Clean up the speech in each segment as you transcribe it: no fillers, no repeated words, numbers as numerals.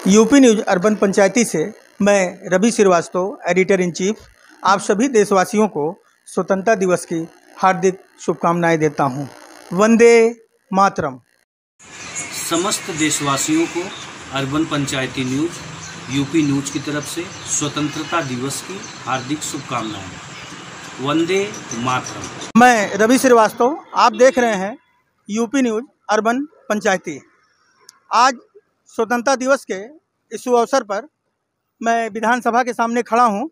UP news urban पंचायती से मैं Ravi Shrivastava, editor in chief, आप सभी देशवासियों को स्वतंत्रता दिवस की हार्दिक शुभकामनाएं देता हूं। वंदे मातरम। समस्त देशवासियों को अर्बन पंचायती न्यूज़ यूपी न्यूज़ की तरफ से स्वतंत्रता दिवस की हार्दिक शुभकामनाएं। वंदे मातरम। मैं रवि श्रीवास्तव, आप देख रहे हैं यूपी न्यूज़ अर्बन पंचायती। आज स्वतंत्रता दिवस के इस शुभ अवसर पर मैं विधानसभा के सामने खड़ा हूं।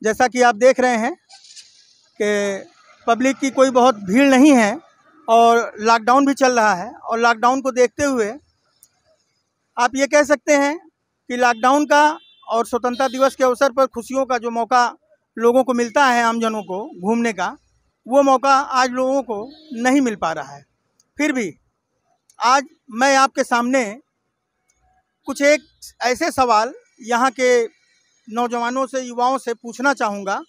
जैसा कि आप देख रहे हैं कि पब्लिक की कोई बहुत भीड़ नहीं है और लॉकडाउन भी चल रहा है, और लॉकडाउन को देखते हुए आप ये कह सकते हैं कि लॉकडाउन का और स्वतंत्रता दिवस के अवसर पर खुशियों का जो मौका लोगों को मिलता है, आमजनों को घूमने का, वो मौका आज लोगों को नहीं मिल पा रहा है। फिर भी आज मैं आपके सामने कुछ एक ऐसे सवाल यहाँ के नौजवानों से, युवाओं से पूछना चाहूँगा,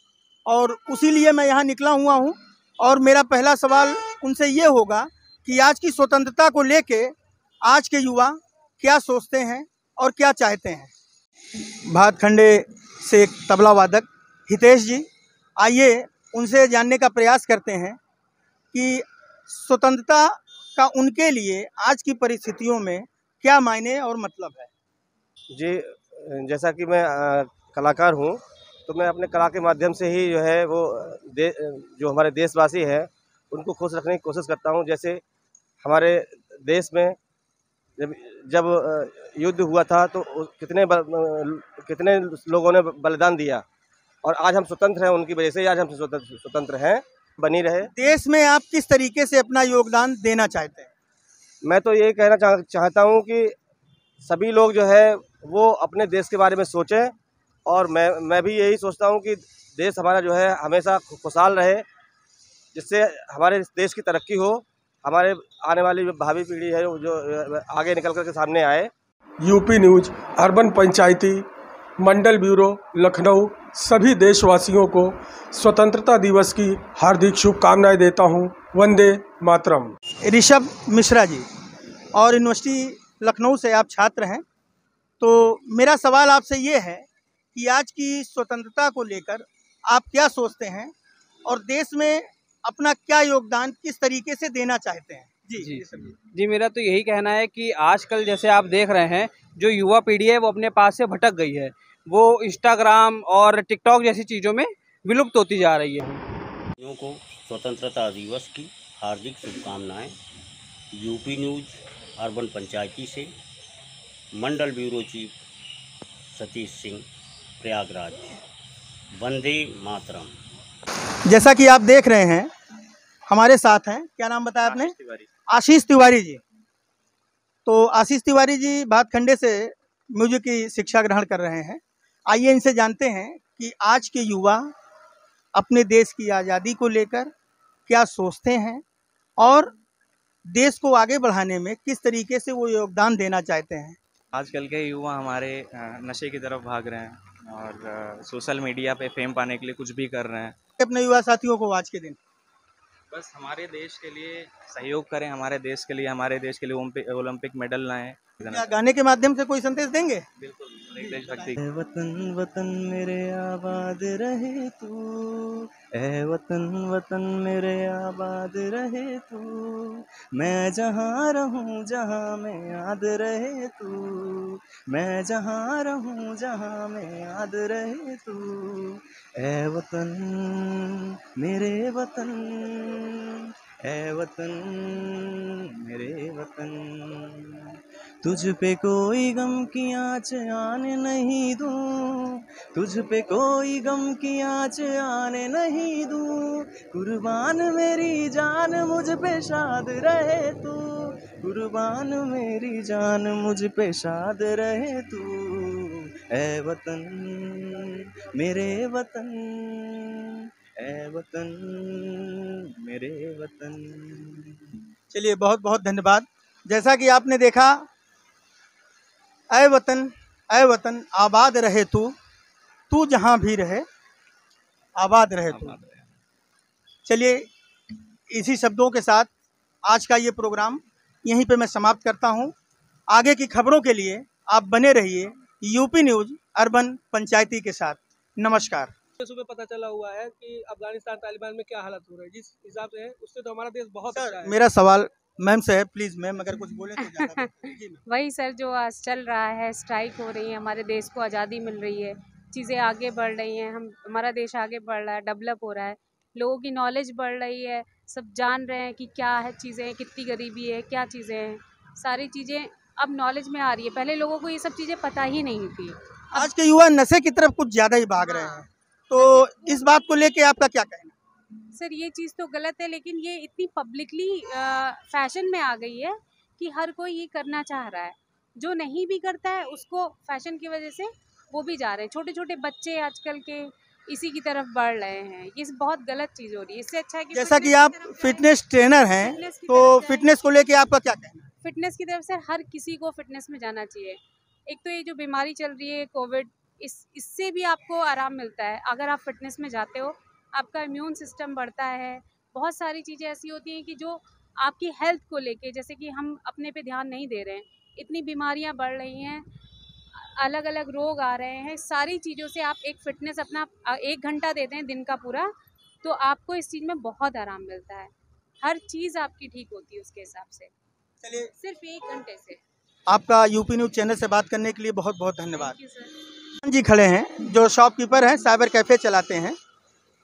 और उसी लिए मैं यहाँ निकला हुआ हूँ। और मेरा पहला सवाल उनसे ये होगा कि आज की स्वतंत्रता को लेके आज के युवा क्या सोचते हैं और क्या चाहते हैं। भातखंडे से एक तबला वादक हितेश जी, आइए उनसे जानने का प्रयास करते हैं कि स्वतंत्रता का उनके लिए आज की परिस्थितियों में क्या मायने और मतलब है। जी, जैसा कि मैं कलाकार हूँ, तो मैं अपने कला के माध्यम से ही जो है वो जो हमारे देशवासी हैं उनको खुश रखने की कोशिश करता हूँ। जैसे हमारे देश में जब युद्ध हुआ था तो कितने लोगों ने बलिदान दिया, और आज हम स्वतंत्र हैं, उनकी वजह से आज हम स्वतंत्र हैं। बनी रहे। देश में आप किस तरीके से अपना योगदान देना चाहते हैं? मैं तो यही कहना चाहता हूँ कि सभी लोग जो है वो अपने देश के बारे में सोचें, और मैं भी यही सोचता हूँ कि देश हमारा जो है हमेशा खुशहाल रहे, जिससे हमारे देश की तरक्की हो, हमारे आने वाली जो भावी पीढ़ी है जो आगे निकल कर के सामने आए। यूपी न्यूज़ अर्बन पंचायती मंडल ब्यूरो लखनऊ सभी देशवासियों को स्वतंत्रता दिवस की हार्दिक शुभकामनाएं देता हूं। वंदे मातरम। ऋषभ मिश्रा जी, और यूनिवर्सिटी लखनऊ से आप छात्र हैं, तो मेरा सवाल आपसे ये है कि आज की स्वतंत्रता को लेकर आप क्या सोचते हैं और देश में अपना क्या योगदान किस तरीके से देना चाहते हैं? जी, मेरा तो यही कहना है कि आजकल जैसे आप देख रहे हैं, जो युवा पीढ़ी है वो अपने पास से भटक गई है, वो इंस्टाग्राम और टिकटॉक जैसी चीज़ों में विलुप्त होती जा रही है। लोगों को स्वतंत्रता दिवस की हार्दिक शुभकामनाएं। यूपी न्यूज़ अर्बन पंचायती से मंडल ब्यूरो चीफ सतीश सिंह, प्रयागराज। वंदे मातरम। जैसा कि आप देख रहे हैं हमारे साथ हैं, क्या नाम बताया आपने? आशीष तिवारी जी। तो आशीष तिवारी जी भातखंडे से म्यूजिक की शिक्षा ग्रहण कर रहे हैं। आइए इनसे जानते हैं कि आज के युवा अपने देश की आज़ादी को लेकर क्या सोचते हैं और देश को आगे बढ़ाने में किस तरीके से वो योगदान देना चाहते हैं। आजकल के युवा हमारे नशे की तरफ भाग रहे हैं और सोशल मीडिया पे फेम पाने के लिए कुछ भी कर रहे हैं। अपने युवा साथियों को आज के दिन बस हमारे देश के लिए सहयोग करें, हमारे देश के लिए ओलंपिक मेडल लाएं। क्या गाने के माध्यम से कोई संदेश देंगे? बिल्कुल, देशभक्ति। वतन वतन मेरे आबाद रहे तू, ऐ वतन वतन मेरे आबाद रहे तू, मैं जहाँ रहूँ जहाँ में याद रहे तू, मैं जहाँ रहूँ जहाँ में याद रहे तू, ऐ वतन मेरे वतन, ऐ वतन मेरे वतन, तुझ पे कोई गम की आँच आने नहीं दूँ, तुझ पे कोई गम की आँच आने नहीं दूँ, कुर्बान मेरी जान मुझ पे शाद रहे तू, कुर्बान मेरी जान मुझ पे शाद रहे तू, ऐ वतन मेरे वतन, ऐ वतन मेरे वतन। चलिए, बहुत बहुत धन्यवाद। जैसा कि आपने देखा, ऐ वतन आबाद रहे तू, तू जहाँ भी रहे आबाद रहे तू। चलिए, इसी शब्दों के साथ आज का ये प्रोग्राम यहीं पे मैं समाप्त करता हूँ। आगे की खबरों के लिए आप बने रहिए यूपी न्यूज अर्बन पंचायती के साथ। नमस्कार। सुबह पता चला हुआ है कि अफगानिस्तान तालिबान में क्या हालत हो रही है, जिस हिसाब से है उससे तो हमारा देश बहुत अच्छा है। मेरा सवाल मैम से है, प्लीज मैम अगर कुछ बोले तो ज़्यादा जी मैम। वही सर जो आज चल रहा है, स्ट्राइक हो रही है, हमारे देश को आज़ादी मिल रही है, चीज़ें आगे बढ़ रही हैं, हमारा देश आगे बढ़ रहा है, डेवलप हो रहा है, लोगों की नॉलेज बढ़ रही है, सब जान रहे हैं कि क्या है चीज़ें, कितनी गरीबी है, क्या चीज़ें हैं, सारी चीज़ें अब नॉलेज में आ रही है। पहले लोगों को ये सब चीज़ें पता ही नहीं थी। आज के युवा नशे की तरफ कुछ ज़्यादा ही भाग रहे हैं, तो इस बात को लेके आपका क्या कहना? सर ये चीज़ तो गलत है, लेकिन ये इतनी पब्लिकली फैशन में आ गई है कि हर कोई ये करना चाह रहा है। जो नहीं भी करता है उसको फैशन की वजह से वो भी जा रहे हैं। छोटे छोटे बच्चे आजकल के इसी की तरफ बढ़ रहे हैं। ये बहुत गलत चीज़ हो रही है। इससे अच्छा है कि जैसा कि आप फिटनेस ट्रेनर हैं, तो फिटनेस को लेके आपका क्या कहना? फिटनेस की तरफ से हर किसी को फिटनेस में जाना चाहिए। एक तो ये जो बीमारी चल रही है कोविड, इससे भी आपको आराम मिलता है अगर आप फिटनेस में जाते हो। आपका इम्यून सिस्टम बढ़ता है, बहुत सारी चीज़ें ऐसी होती हैं कि जो आपकी हेल्थ को लेके, जैसे कि हम अपने पे ध्यान नहीं दे रहे हैं, इतनी बीमारियां बढ़ रही हैं, अलग अलग रोग आ रहे हैं, सारी चीज़ों से आप एक फिटनेस अपना 1 घंटा देते हैं दिन का पूरा, तो आपको इस चीज़ में बहुत आराम मिलता है। हर चीज़ आपकी ठीक होती है उसके हिसाब से। चलिए, सिर्फ 1 घंटे से। आपका यूपी न्यूज़ चैनल से बात करने के लिए बहुत बहुत धन्यवाद। जी खड़े हैं जो शॉपकीपर हैं, साइबर कैफ़े चलाते हैं।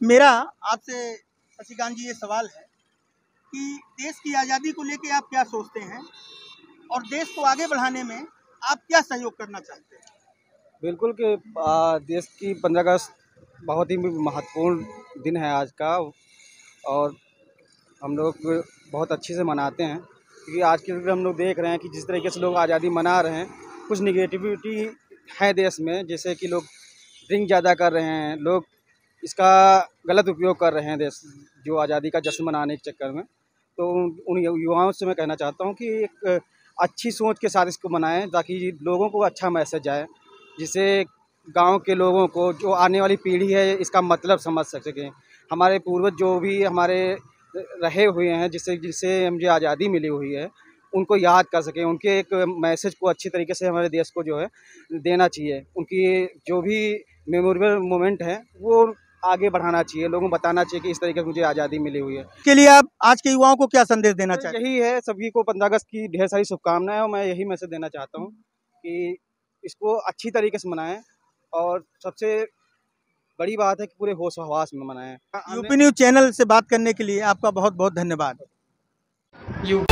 मेरा आपसे शशिकांत जी ये सवाल है कि देश की आज़ादी को लेके आप क्या सोचते हैं और देश को आगे बढ़ाने में आप क्या सहयोग करना चाहते हैं? बिल्कुल कि देश की 15 अगस्त बहुत ही महत्वपूर्ण दिन है आज का, और हम लोग बहुत अच्छे से मनाते हैं, क्योंकि आज के हम लोग देख रहे हैं कि जिस तरीके से लोग आज़ादी मना रहे हैं, कुछ निगेटिविटी है देश में, जैसे कि लोग ड्रिंक ज़्यादा कर रहे हैं, लोग इसका गलत उपयोग कर रहे हैं देश जो आज़ादी का जश्न मनाने के चक्कर में। तो उन युवाओं से मैं कहना चाहता हूँ कि एक अच्छी सोच के साथ इसको मनाएं, ताकि लोगों को अच्छा मैसेज जाए, जिससे गांव के लोगों को, जो आने वाली पीढ़ी है, इसका मतलब समझ सकें। हमारे पूर्वज जो भी हमारे रहे हुए हैं, जिससे मुझे आज़ादी मिली हुई है, उनको याद कर सकें, उनके एक मैसेज को अच्छी तरीके से हमारे देश को जो है देना चाहिए। उनकी जो भी मेमोरेबल मोमेंट है वो आगे बढ़ाना चाहिए, लोगों को बताना चाहिए कि इस तरीके से मुझे आज़ादी मिली हुई है। के लिए आप आज के युवाओं को क्या संदेश देना चाहते हैं? यही है, सभी को 15 अगस्त की ढेर सारी शुभकामनाएं, और मैं यही मैसेज देना चाहता हूँ कि इसको अच्छी तरीके से मनाएं, और सबसे बड़ी बात है कि पूरे होश हवास में मनाएं। यूपी न्यूज़ चैनल से बात करने के लिए आपका बहुत बहुत धन्यवाद। You